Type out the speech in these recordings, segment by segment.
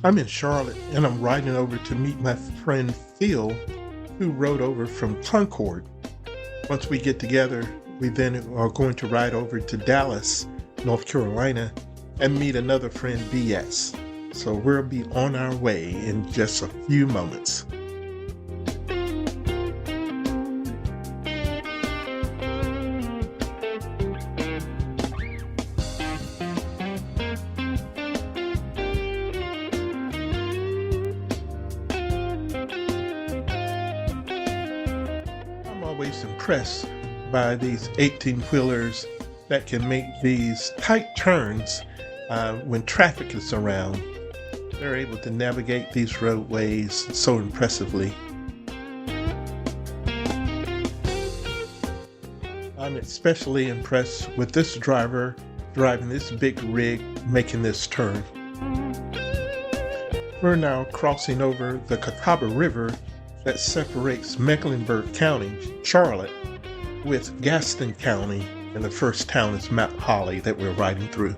I'm in Charlotte and I'm riding over to meet my friend Phil, who rode over from Concord. Once we get together, we then are going to ride over to Dallas, North Carolina, and meet another friend, BS. So we'll be on our way in just a few moments. I'm always impressed by these 18-wheelers that can make these tight turns when traffic is around. They're able to navigate these roadways so impressively. I'm especially impressed with this driver driving this big rig making this turn. We're now crossing over the Catawba River that separates Mecklenburg County, Charlotte, with Gaston County, and the first town is Mount Holly that we're riding through.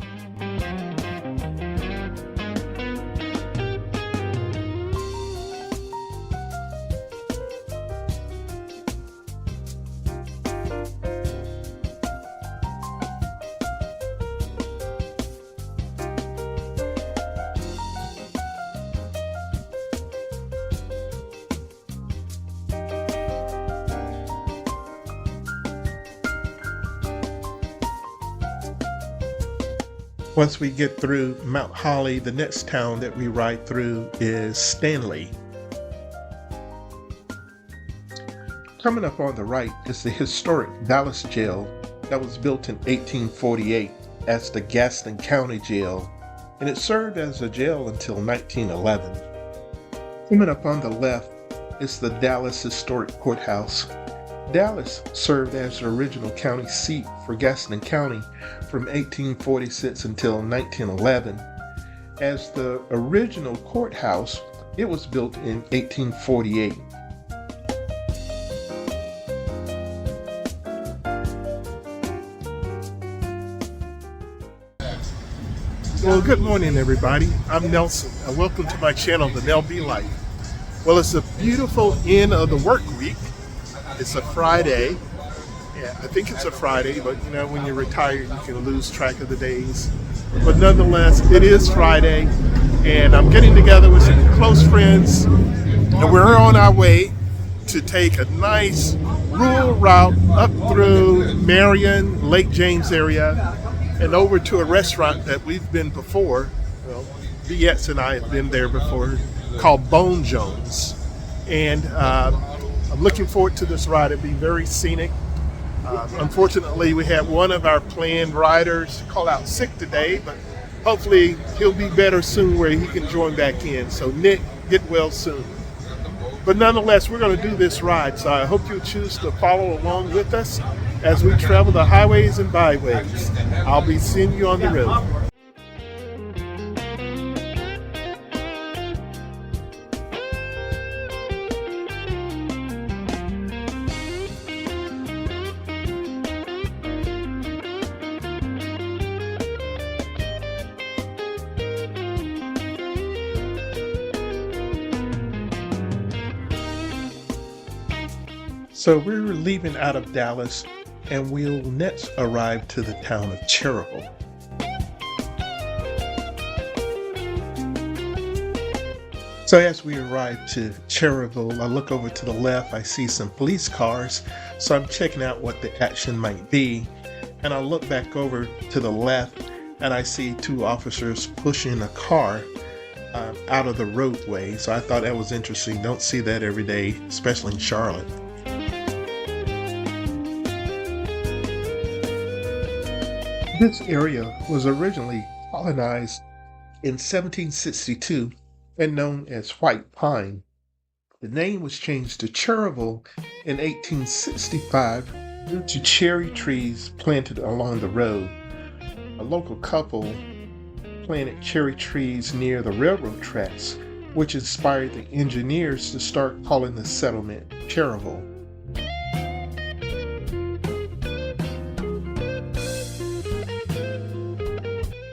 Once we get through Mount Holly, the next town that we ride through is Stanley. Coming up on the right is the historic Dallas Jail that was built in 1848 as the Gaston County Jail, and it served as a jail until 1911. Coming up on the left is the Dallas Historic Courthouse. Dallas served as the original county seat for Gaston County from 1846 until 1911. As the original courthouse, it was built in 1848. Well, good morning, everybody. I'm Nelson, and welcome to my channel, The Nell B Life. Well, it's a beautiful end of the work week. It's a Friday. Yeah, I think it's a Friday, but you know, when you're retired, you can lose track of the days. But nonetheless, it is Friday, and I'm getting together with some close friends, and we're on our way to take a nice rural route up through Marion, Lake James area, and over to a restaurant that we've been before. Well, BS and I have been there before, called Bone Jones. And I'm looking forward to this ride. It'll be very scenic. Unfortunately, we had one of our planned riders call out sick today, but hopefully he'll be better soon where he can join back in. So Nick, get well soon. But nonetheless, we're going to do this ride, so I hope you'll choose to follow along with us as we travel the highways and byways. I'll be seeing you on the road. So we're leaving out of Dallas, and we'll next arrive to the town of Cherryville. So as we arrive to Cherryville, I look over to the left, I see some police cars, so I'm checking out what the action might be. And I look back over to the left, and I see two officers pushing a car out of the roadway. So I thought that was interesting. Don't see that every day, especially in Charlotte. This area was originally colonized in 1762 and known as White Pine. The name was changed to Cherryville in 1865 due to cherry trees planted along the road. A local couple planted cherry trees near the railroad tracks, which inspired the engineers to start calling the settlement Cherryville.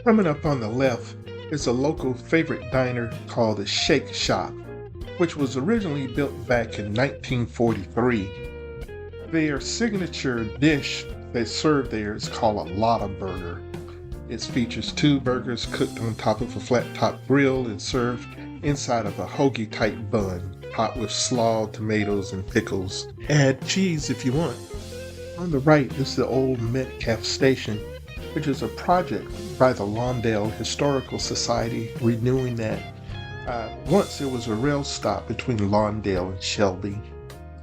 Coming up on the left is a local favorite diner called the Shake Shop, which was originally built back in 1943. Their signature dish they serve there is called a Lotta Burger. It features 2 burgers cooked on top of a flat-top grill and served inside of a hoagie-type bun, topped with slaw, tomatoes, and pickles. Add cheese if you want. On the right is the old Metcalf Station, which is a project by the Lawndale Historical Society renewing that. Once it was a rail stop between Lawndale and Shelby,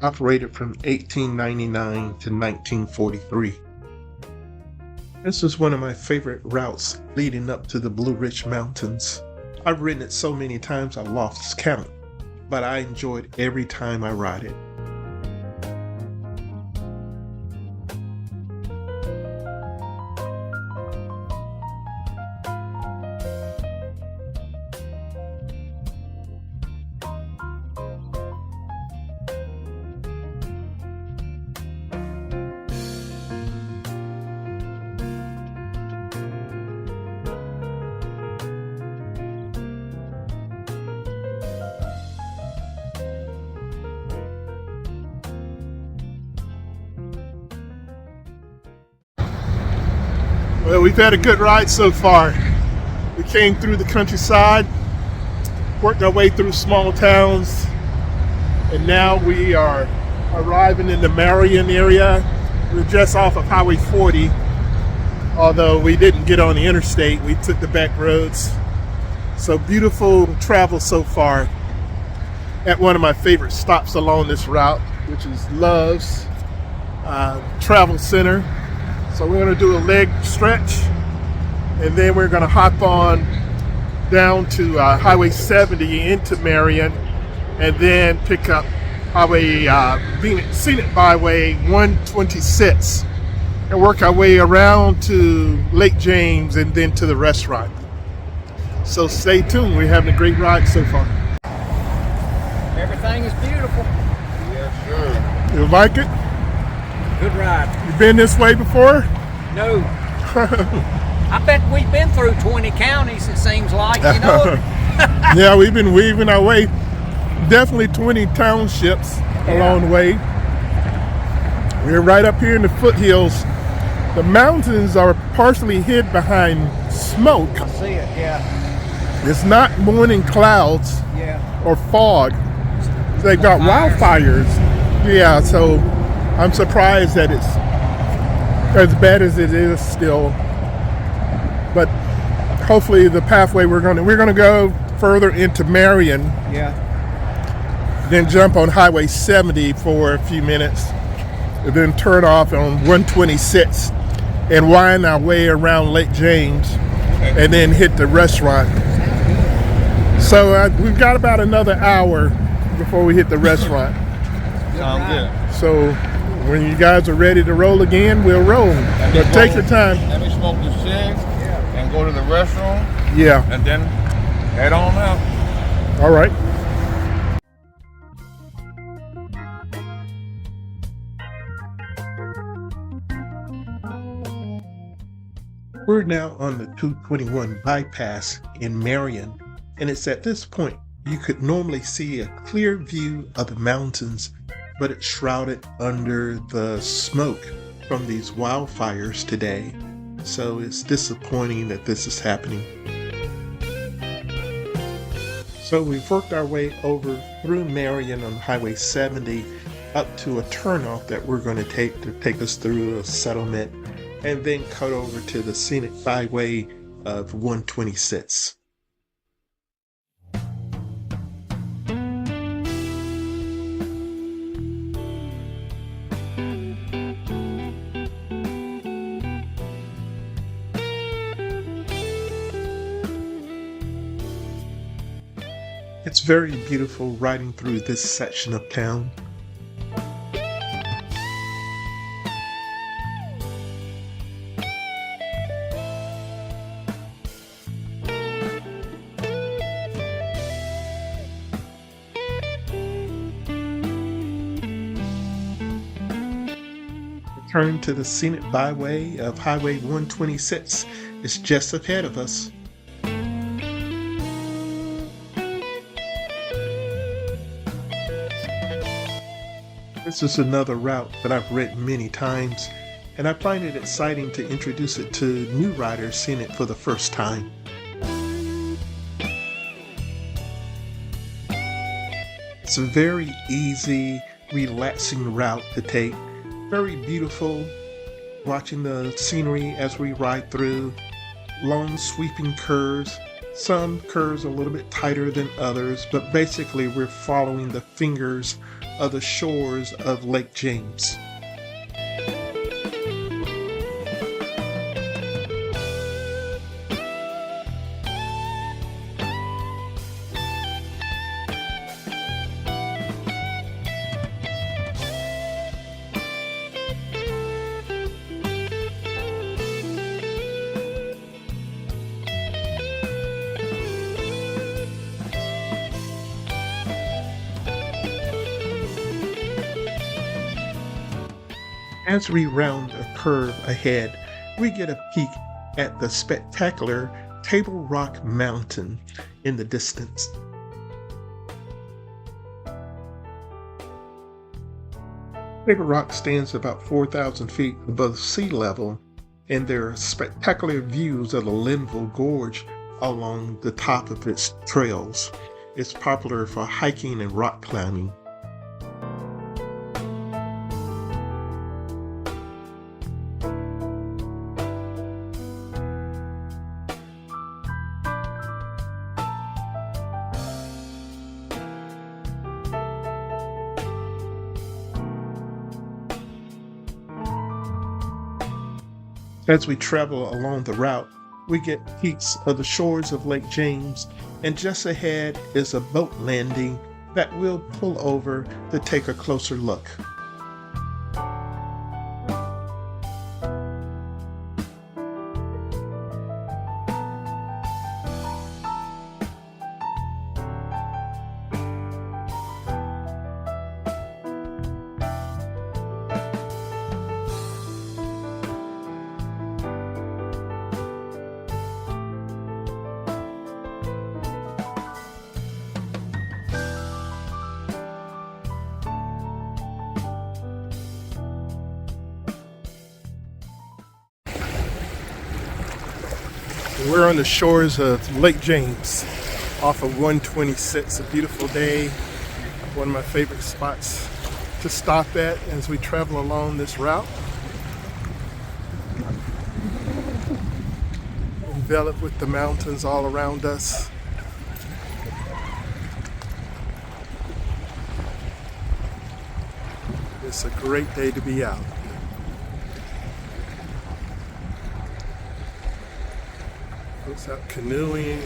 operated from 1899 to 1943. This is one of my favorite routes leading up to the Blue Ridge Mountains. I've ridden it so many times I lost count, but I enjoyed every time I ride it. Well, we've had a good ride so far. We came through the countryside, worked our way through small towns, and now we are arriving in the Marion area. We're just off of Highway 40. Although we didn't get on the interstate, we took the back roads. So beautiful travel so far at one of my favorite stops along this route, which is Love's Travel Center. So we're going to do a leg stretch, and then we're going to hop on down to Highway 70 into Marion, and then pick up Highway Scenic Byway 126 and work our way around to Lake James and then to the restaurant. So stay tuned. We're having a great ride so far. Everything is beautiful. Yes, sir. You like it? Good ride. You been this way before? No. I bet we've been through 20 counties, it seems like, you know. Yeah, we've been weaving our way. Definitely 20 townships along the way. We're right up here in the foothills. The mountains are partially hid behind smoke. I see it, yeah. It's not morning clouds or fog. They've got wildfires. Yeah, so I'm surprised that it's as bad as it is still. But hopefully the pathway we're gonna go further into Marion. Yeah. Then jump on Highway 70 for a few minutes, and then turn off on 126 and wind our way around Lake James, and then hit the restaurant. So we've got about another hour before we hit the restaurant. Sounds good. So when you guys are ready to roll again, we'll roll. But take your time. Let me smoke the cig and go to the restroom. Yeah. And then head on out. All right. We're now on the 221 bypass in Marion, and it's at this point you could normally see a clear view of the mountains, but it's shrouded under the smoke from these wildfires today. So it's disappointing that this is happening. So we've worked our way over through Marion on Highway 70 up to a turnoff that we're going to take us through a settlement, and then cut over to the Scenic Byway of 126. It's very beautiful riding through this section of town. Turn to the Scenic Byway of Highway 126 is just ahead of us. This is another route that I've ridden many times, and I find it exciting to introduce it to new riders seeing it for the first time. It's a very easy, relaxing route to take. Very beautiful, watching the scenery as we ride through. Long sweeping curves. Some curves a little bit tighter than others, but basically we're following the fingers of the shores of Lake James. As we round a curve ahead, we get a peek at the spectacular Table Rock Mountain in the distance. Table Rock stands about 4,000 feet above sea level, and there are spectacular views of the Linville Gorge along the top of its trails. It's popular for hiking and rock climbing. As we travel along the route, we get peeks of the shores of Lake James, and just ahead is a boat landing that we'll pull over to take a closer look. We're on the shores of Lake James off of 126. A beautiful day. One of my favorite spots to stop at as we travel along this route. Enveloped with the mountains all around us. It's a great day to be out. Folks out canoeing,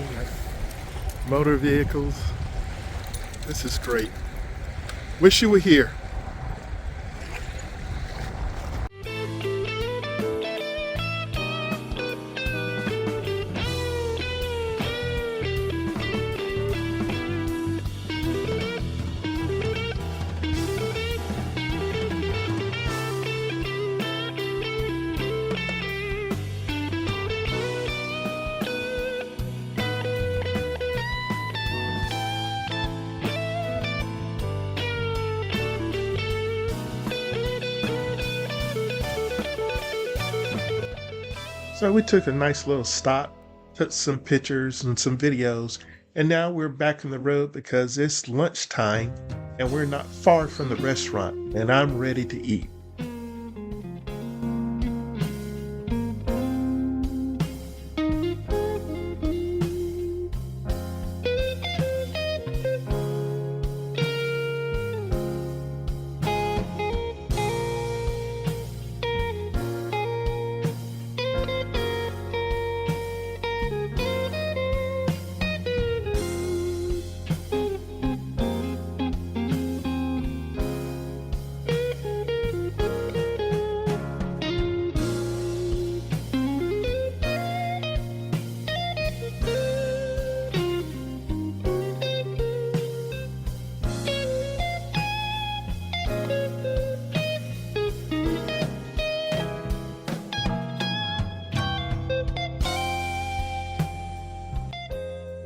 motor vehicles. This is great. Wish you were here. So we took a nice little stop, took some pictures and some videos, and now we're back on the road because it's lunchtime and we're not far from the restaurant, and I'm ready to eat.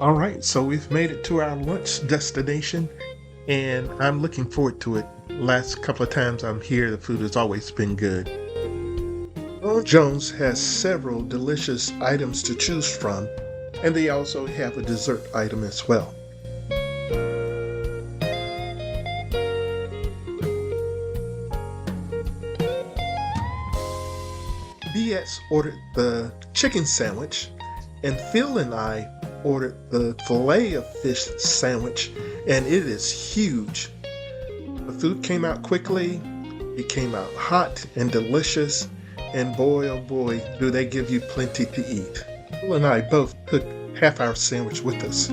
All right, so we've made it to our lunch destination, and I'm looking forward to it. last couple of times I'm here, the food has always been good. Bone Jones has several delicious items to choose from, and they also have a dessert item as well. BX ordered the chicken sandwich, and Phil and I ordered the filet of fish sandwich, and it is huge. The food came out quickly, it came out hot and delicious, and boy oh boy do they give you plenty to eat. Phil and I both took half our sandwich with us.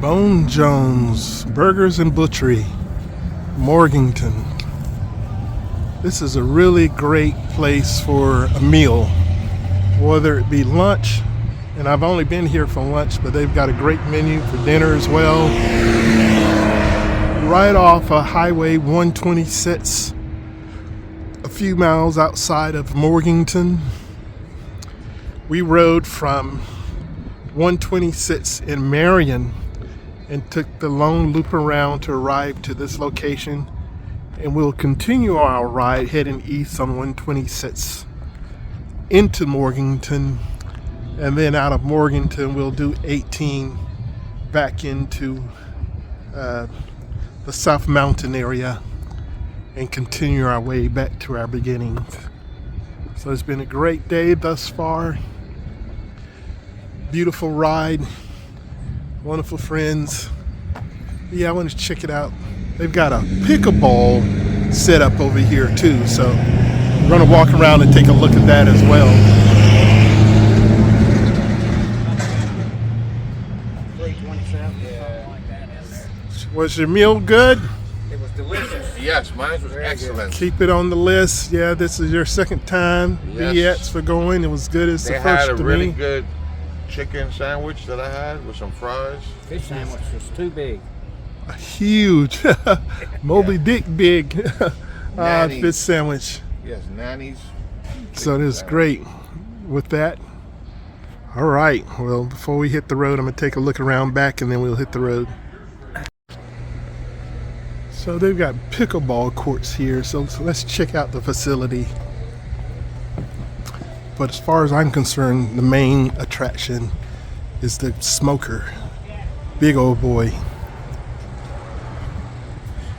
Bone Jones Burgers and Butchery, Morganton. This is a really great place for a meal, whether it be lunch, and I've only been here for lunch, but they've got a great menu for dinner as well. Right off of Highway 126, a few miles outside of Morganton. We rode from 126 in Marion and took the long loop around to arrive to this location, and we'll continue our ride heading east on 126 into Morganton, and then out of Morganton we'll do 18 back into the South Mountain area and continue our way back to our beginnings. So it's been a great day thus far. Beautiful ride, wonderful friends. Yeah, I want to check it out. They've got a pickleball set up over here too, so we're going to walk around and take a look at that as well. 327, something like that. Was your meal good? It was delicious. Yes, mine was excellent. Keep it on the list. Yeah, this is your second time. Yes. BX for going. It was good as They the had first a to really me. good chicken sandwich that I had with some fries. Fish sandwich was too big. Huge. Moby Dick big Nanny. fish sandwich. Yes, Nanny's. So it is great with that. All right. Well, before we hit the road, I'm going to take a look around back and then we'll hit the road. So they've got pickleball courts here. So let's check out the facility. But as far as I'm concerned, the main attraction is the smoker. Big old boy.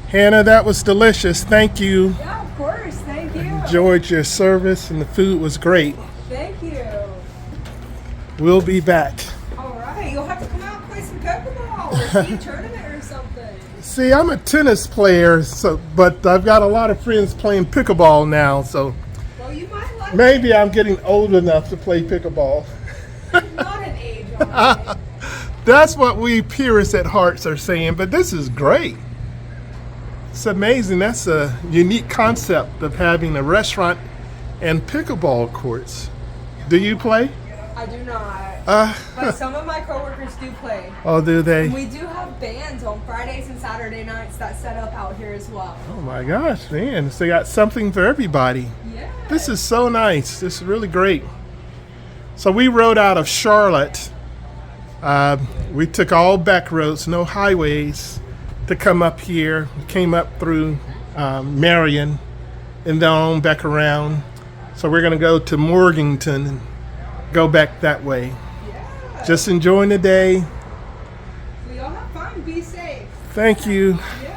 Hannah, that was delicious. Thank you. Yeah, of course. Thank you. Enjoyed your service and the food was great. Thank you. We'll be back. All right. You'll have to come out and play some pickleball or see a tournament or something. See, I'm a tennis player, but I've got a lot of friends playing pickleball now, so Well, you might like maybe I'm getting old enough to play pickleball. not an age on it. That's what we purists at Hearts are saying, but this is great. It's amazing. That's a unique concept of having a restaurant and pickleball courts. Do you play? I do not. But some of my coworkers do play. Oh, do they? We do have bands on Fridays and Saturday nights that set up out here as well. Oh my gosh, man. So they got something for everybody. Yeah. This is so nice. This is really great. So we rode out of Charlotte. We took all back roads, no highways, to come up here. We came up through Marion and then on back around. So we're going to go to Morganton and go back that way. Yeah. Just enjoying the day. We all have fun. Be safe. Thank you. Yeah.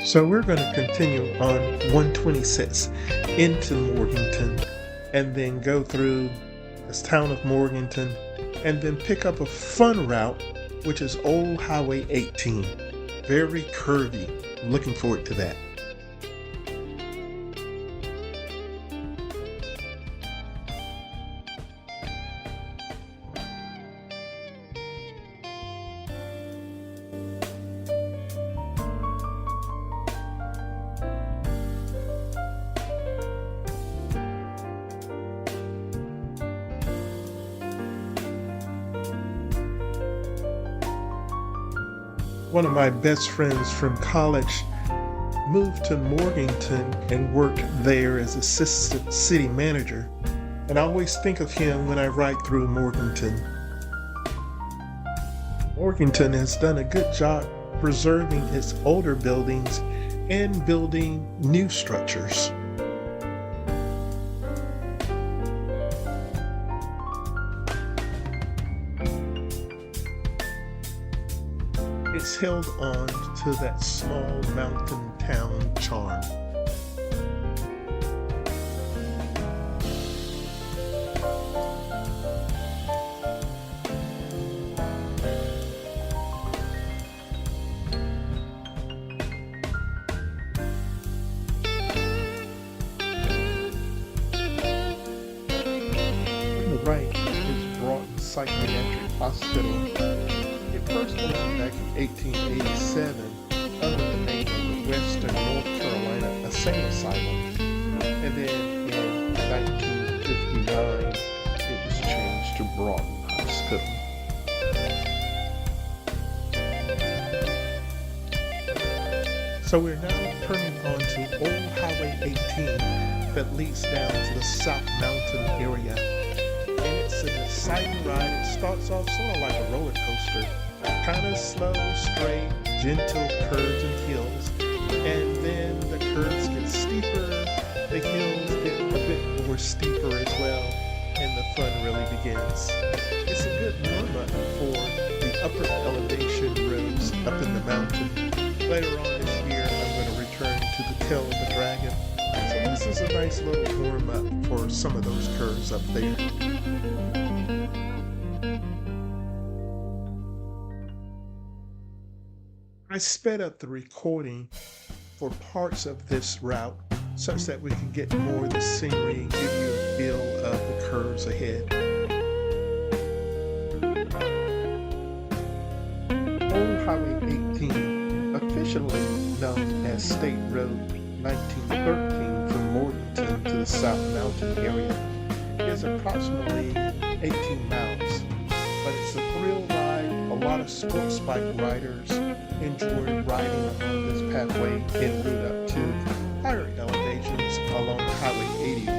So we're going to continue on 126 into Morganton and then go through this town of Morganton and then pick up a fun route, which is Old Highway 18. Very curvy. Looking forward to that. One of my best friends from college moved to Morganton and worked there as assistant city manager, and I always think of him when I ride through Morganton. Morganton has done a good job preserving its older buildings and building new structures. It's held on to that small mountain town charm. On the right is Broughton Psychiatric Hospital. It first opened back in 1887 under the name of the Western North Carolina Insane Asylum, and then in 1959 it was changed to Broughton Hospital. So we're now turning onto Old Highway 18 that leads down to the South Mountain area, and it's an exciting ride. It starts off sort of like a roller coaster. Kind of slow, straight, gentle curves and hills, and then the curves get steeper, the hills get a bit more steeper as well, and the fun really begins. It's a good warm-up for the upper elevation roads up in the mountain. Later on this year, I'm going to return to the Tail of the Dragon, so this is a nice little warm-up for some of those curves up there. I sped up the recording for parts of this route such that we can get more of the scenery and give you a feel of the curves ahead. Old Highway 18, officially known as State Road 1913 from Morganton to the South Mountain area, is approximately 18 miles, but it's a thrill ride. A lot of sports bike riders enjoy riding along this pathway en route up to higher elevations along Highway 81.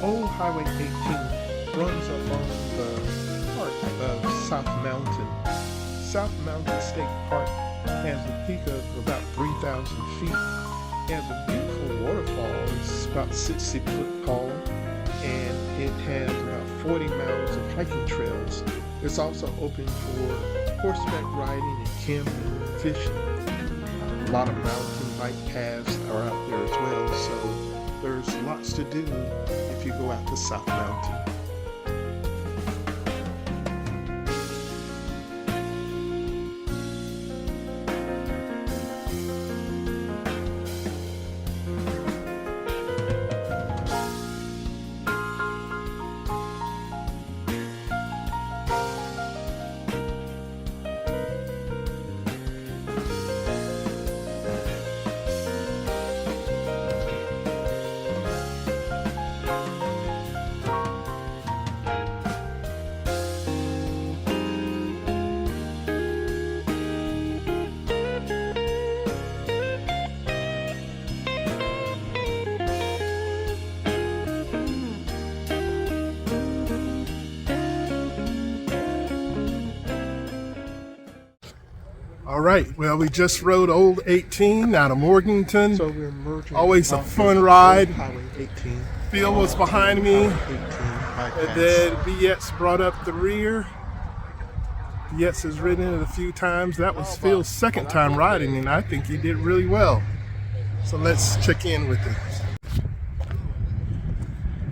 Old Highway 18 runs along the part of South Mountain. South Mountain State Park has a peak of about 3,000 feet. It has a beautiful waterfall. It's about 60 foot tall, and it has about 40 miles of hiking trails. It's also open for horseback riding and camping, fishing. A lot of mountain bike paths are out there as well, so there's lots to do if you go out to South Mountain. All right, well, we just rode Old 18 out of Morganton. So we're merging. Always a fun ride. Highway 18. Phil was behind me. And then Bietz brought up the rear. Bietz has ridden it a few times. That was Phil's second time riding, and I think he did really well. So let's check in with him.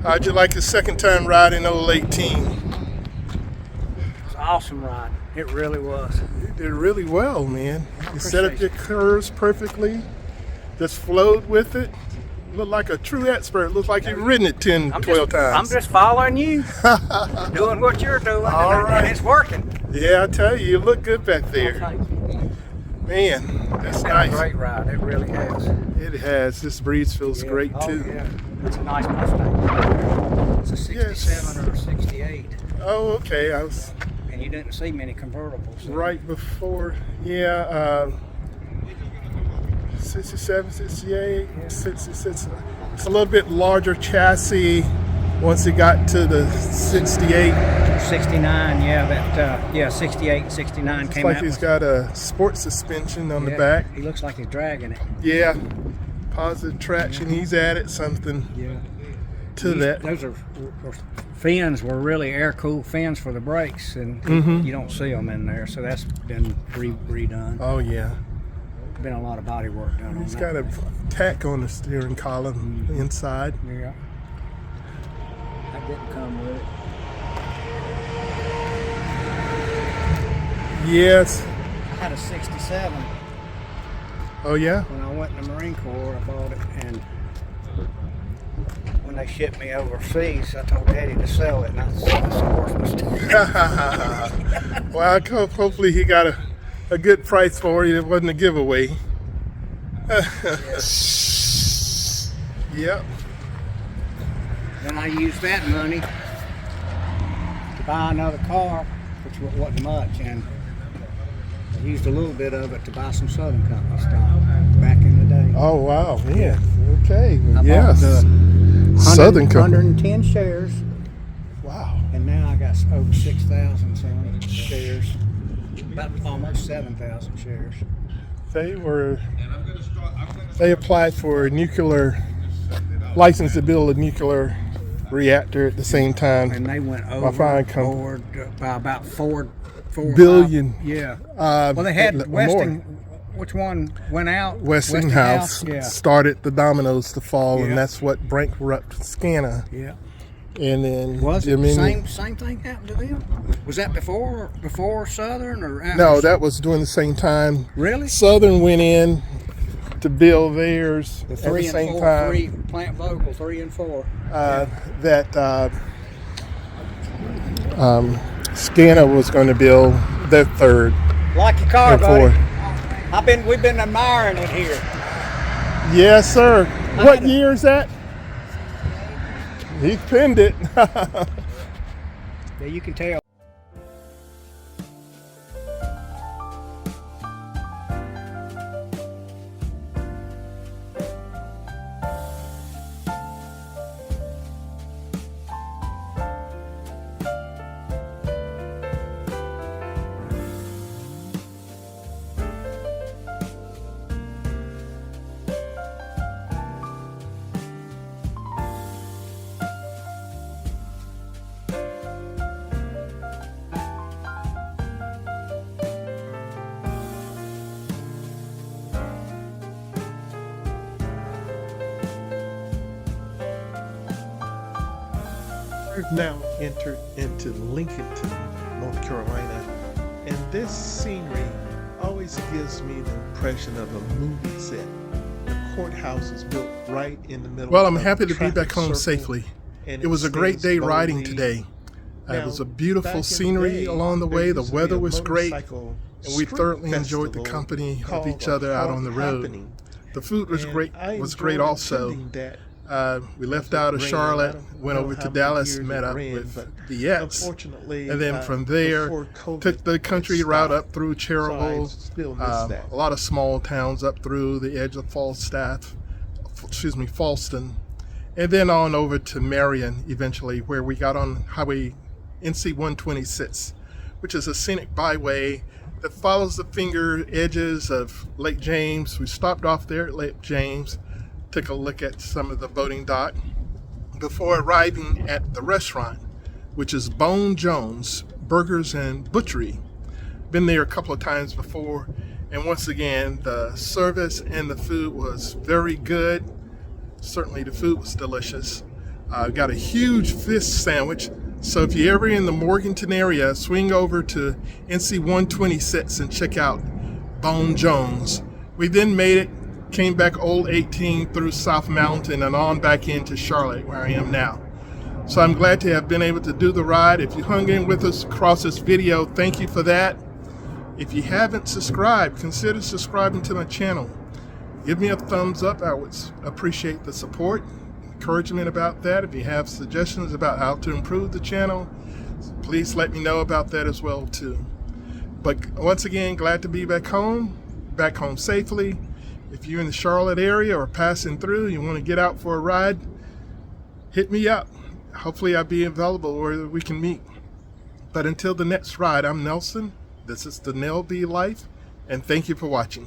How'd you like his second time riding Old 18? Awesome ride. It really was. You did really well, man. You set up your curves perfectly. Just flowed with it. Looked like a true expert. Looked like you've ridden it 10, 12 times. I'm just following you. Doing what you're doing. All right. And it's working. Yeah, I tell you, you look good back there. Man, that's It's been nice. a great ride. It really has. It has. This breeze feels great too. Yeah. It's a nice Mustang. It's a 67 or a 68. Oh, okay. I was And you didn't see many convertibles. So. right before, yeah, 67, 68, 66. It's a little bit larger chassis once it got to the 68. 69, yeah, that 68, 69 It's came like out. he's got a sport suspension on the back. He looks like he's dragging it. Yeah, positive traction. He's added something to that. Those are fins were really air-cooled fins for the brakes, and you don't see them in there, so that's been redone. Oh yeah. Been a lot of body work done on He's that. got a tack on the steering column inside. Yeah. That didn't come with it. Yes. I had a 67 Oh yeah? when I went in the Marine Corps. I bought it, and when they shipped me overseas, I told Daddy to sell it, and that's the worst mistake. Well, hopefully he got a good price for it. It wasn't a giveaway. Yep. Then I used that money to buy another car, which wasn't much, and I used a little bit of it to buy some Southern Company stock back in the day. Oh wow, man. Okay. I Yes. bought the Southern Company. 110 shares, Wow. and now I got over 6,000 some shares, about almost 7,000 shares. They applied for a nuclear license to build a nuclear reactor at the same time. And they went fine company. overboard by about four Billion. 5, yeah. Well, Well, they had which one went out? Westinghouse Yeah. started the dominoes to fall, Yeah. and that's what bankrupted Scana. Yeah. And then Was it Dominion- same thing happened to them? Was that before Southern or after? No, that was during the same time. Really? Southern went in to build theirs The at 3 the and same 4, time. 3 plant vocal 3 and 4. Scana was going to build their third Like your car, and buddy. fourth. We've been admiring it here. Yes, sir. What year is that? He pinned it. Yeah, you can tell. We've now entered into Lincolnton, North Carolina, and this scenery always gives me the impression of a movie set. The courthouse is built right in the middle. Well, I'm of happy a to be back traffic home circle, safely. and It was a great day stands riding boldly. today. It Now, was a back in beautiful the scenery day, along the there way. The used to be weather a was great, motorcycle and we street thoroughly enjoyed the festival company of called each other out on the road. Happening. The food was And great. I Was enjoyed great also. attending that. We left It out of rained. I Charlotte, don't went know over how to many Dallas, years met it up ran, with but the Ets, unfortunately, and then from there before COVID, took the country it route stopped. up through Cherville, So I still miss that. a lot of small towns up through the edge of Falstaff, Falston, and then on over to Marion eventually, where we got on highway NC-126, which is a scenic byway that follows the finger edges of Lake James. We stopped off there at Lake James, took a look at some of the boating dock before arriving at the restaurant, which is Bone Jones Burgers and Butchery. Been there a couple of times before, and once again, the service and the food was very good. Certainly the food was delicious. Got a huge fish sandwich. So if you're ever in the Morganton area, swing over to NC126 and check out Bone Jones. We then made it, came back Old 18 through South Mountain and on back into Charlotte, where I am now. So I'm glad to have been able to do the ride. If you hung in with us across this video, thank you for that. If you haven't subscribed, consider subscribing to my channel. Give me a thumbs up. I would appreciate the support, encouragement about that. If you have suggestions about how to improve the channel, please let me know about that as well too. But once again, glad to be back home safely. If you're in the Charlotte area or passing through, you want to get out for a ride, hit me up. Hopefully I'll be available where we can meet. But until the next ride, I'm Nelson. This is the Nell B Life, and thank you for watching.